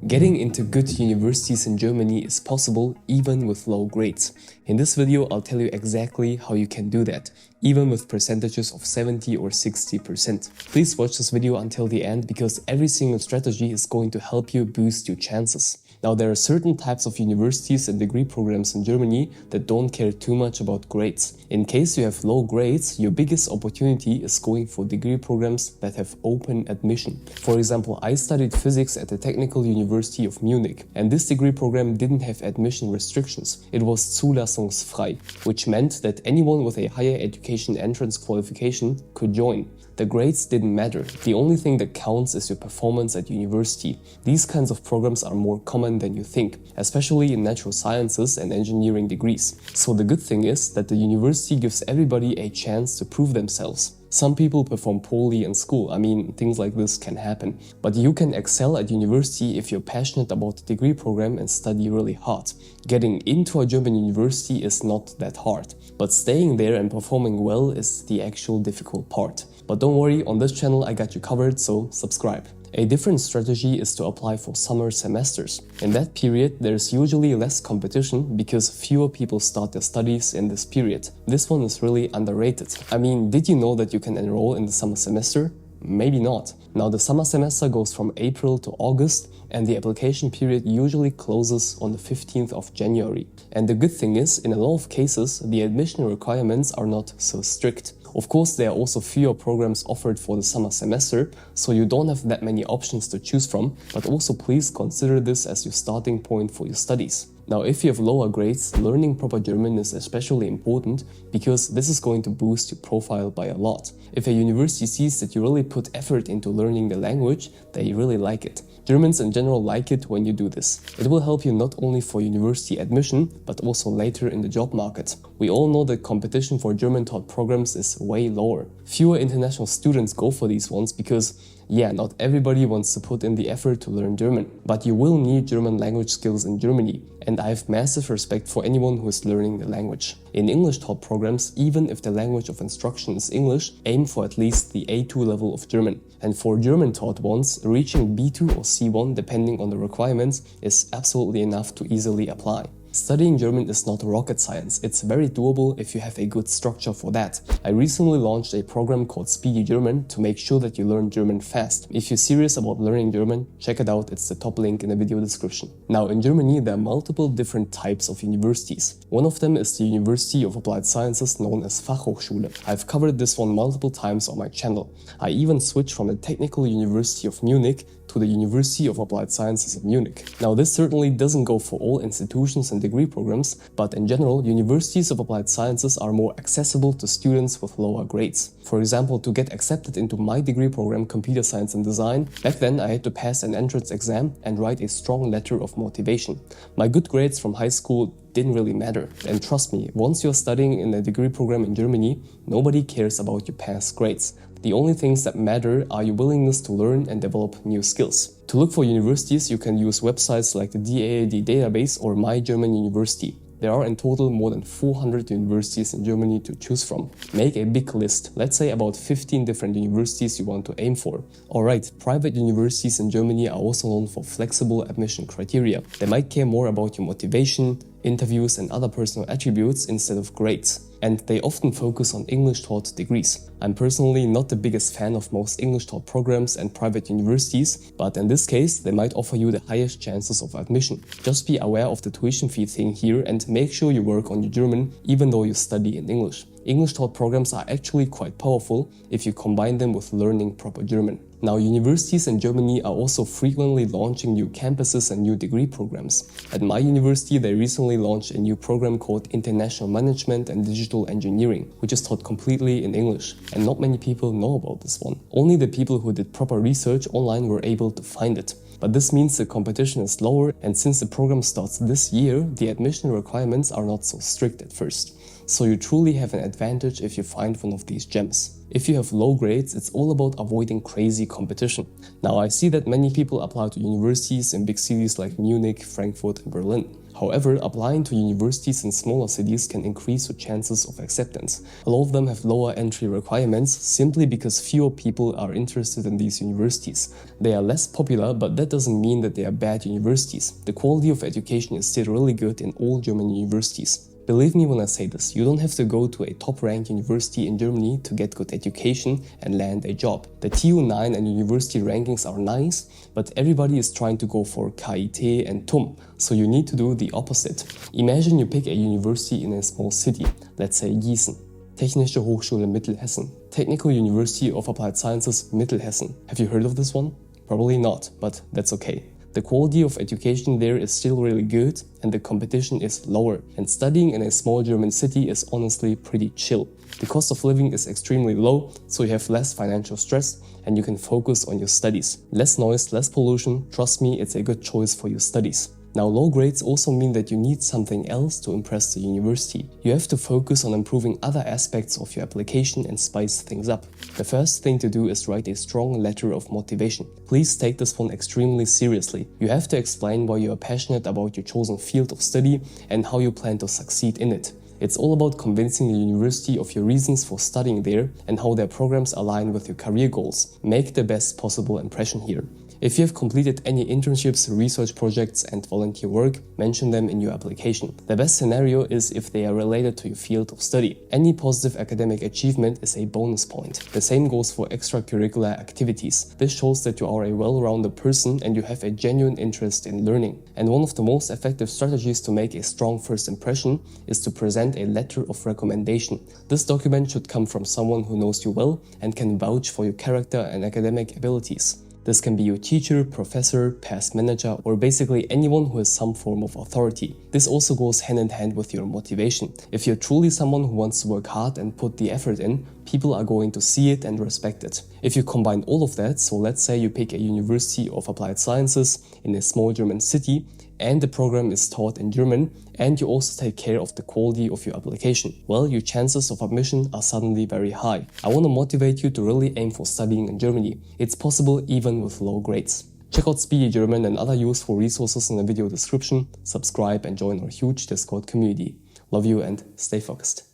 Getting into good universities in Germany is possible even with low grades. In this video, I'll tell you exactly how you can do that, even with percentages of 70 or 60%. Please watch this video until the end because every single strategy is going to help you boost your chances. Now, there are certain types of universities and degree programs in Germany that don't care too much about grades. In case you have low grades, your biggest opportunity is going for degree programs that have open admission. For example, I studied physics at the Technical University of Munich, and this degree program didn't have admission restrictions. It was zulassungsfrei, which meant that anyone with a higher education entrance qualification could join. The grades didn't matter. The only thing that counts is your performance at university. These kinds of programs are more common than you think, especially in natural sciences and engineering degrees. So the good thing is that the university gives everybody a chance to prove themselves. Some people perform poorly in school, things like this can happen. But you can excel at university if you're passionate about the degree program and study really hard. Getting into a German university is not that hard, but staying there and performing well is the actual difficult part. But don't worry, on this channel I got you covered, so subscribe. A different strategy is to apply for summer semesters. In that period, there's usually less competition because fewer people start their studies in this period. This one is really underrated. Did you know that you can enroll in the summer semester? Maybe not. Now, the summer semester goes from April to August, and the application period usually closes on the 15th of January. And the good thing is, in a lot of cases, the admission requirements are not so strict. Of course, there are also fewer programs offered for the summer semester, so you don't have that many options to choose from, but also please consider this as your starting point for your studies. Now, if you have lower grades, learning proper German is especially important because this is going to boost your profile by a lot. If a university sees that you really put effort into learning the language, they really like it. Germans in general like it when you do this. It will help you not only for university admission, but also later in the job market. We all know that competition for German-taught programs is way lower. Fewer international students go for these ones because not everybody wants to put in the effort to learn German. But you will need German language skills in Germany, and I have massive respect for anyone who is learning the language. In English-taught programs, even if the language of instruction is English, aim for at least the A2 level of German. And for German-taught ones, reaching B2 or C1, depending on the requirements, is absolutely enough to easily apply. Studying German is not rocket science. It's very doable if you have a good structure for that. I recently launched a program called Speedy German to make sure that you learn German fast. If you're serious about learning German, check it out. It's the top link in the video description. Now, in Germany, there are multiple different types of universities. One of them is the University of Applied Sciences, known as Fachhochschule. I've covered this one multiple times on my channel. I even switched from the Technical University of Munich to the University of Applied Sciences of Munich. Now, this certainly doesn't go for all institutions and degree programs, but in general, universities of applied sciences are more accessible to students with lower grades. For example, to get accepted into my degree program, Computer Science and Design, back then I had to pass an entrance exam and write a strong letter of motivation. My good grades from high school didn't really matter. And trust me, once you're studying in a degree program in Germany, nobody cares about your past grades. The only things that matter are your willingness to learn and develop new skills. To look for universities, you can use websites like the DAAD database or My German University. There are in total more than 400 universities in Germany to choose from. Make a big list, let's say about 15 different universities you want to aim for. Alright, private universities in Germany are also known for flexible admission criteria. They might care more about your motivation, interviews and other personal attributes instead of grades. And they often focus on English-taught degrees. I'm personally not the biggest fan of most English-taught programs and private universities, but in this case, they might offer you the highest chances of admission. Just be aware of the tuition fee thing here and make sure you work on your German even though you study in English. English-taught programs are actually quite powerful if you combine them with learning proper German. Now, universities in Germany are also frequently launching new campuses and new degree programs. At my university, they recently launched a new program called International Management and Digital Engineering, which is taught completely in English. And not many people know about this one. Only the people who did proper research online were able to find it. But this means the competition is lower, and since the program starts this year, the admission requirements are not so strict at first. So you truly have an advantage if you find one of these gems. If you have low grades, it's all about avoiding crazy competition. Now, I see that many people apply to universities in big cities like Munich, Frankfurt, and Berlin. However, applying to universities in smaller cities can increase your chances of acceptance. A lot of them have lower entry requirements simply because fewer people are interested in these universities. They are less popular, but that doesn't mean that they are bad universities. The quality of education is still really good in all German universities. Believe me when I say this, you don't have to go to a top-ranked university in Germany to get good education and land a job. The TU9 and university rankings are nice, but everybody is trying to go for KIT and TUM, so you need to do the opposite. Imagine you pick a university in a small city, let's say Gießen. Technische Hochschule Mittelhessen. Technical University of Applied Sciences Mittelhessen. Have you heard of this one? Probably not, but that's okay. The quality of education there is still really good and the competition is lower, and studying in a small German city is honestly pretty chill. The cost of living is extremely low, so you have less financial stress and you can focus on your studies. Less noise, less pollution, trust me, it's a good choice for your studies. Now, low grades also mean that you need something else to impress the university. You have to focus on improving other aspects of your application and spice things up. The first thing to do is write a strong letter of motivation. Please take this one extremely seriously. You have to explain why you are passionate about your chosen field of study and how you plan to succeed in it. It's all about convincing the university of your reasons for studying there and how their programs align with your career goals. Make the best possible impression here. If you have completed any internships, research projects, and volunteer work, mention them in your application. The best scenario is if they are related to your field of study. Any positive academic achievement is a bonus point. The same goes for extracurricular activities. This shows that you are a well-rounded person and you have a genuine interest in learning. And one of the most effective strategies to make a strong first impression is to present a letter of recommendation. This document should come from someone who knows you well and can vouch for your character and academic abilities. This can be your teacher, professor, past manager, or basically anyone who has some form of authority. This also goes hand in hand with your motivation. If you're truly someone who wants to work hard and put the effort in, people are going to see it and respect it. If you combine all of that, so let's say you pick a University of Applied Sciences in a small German city, and the program is taught in German, and you also take care of the quality of your application, well, your chances of admission are suddenly very high. I want to motivate you to really aim for studying in Germany. It's possible even with low grades. Check out Speedy German and other useful resources in the video description, subscribe and join our huge Discord community. Love you and stay focused.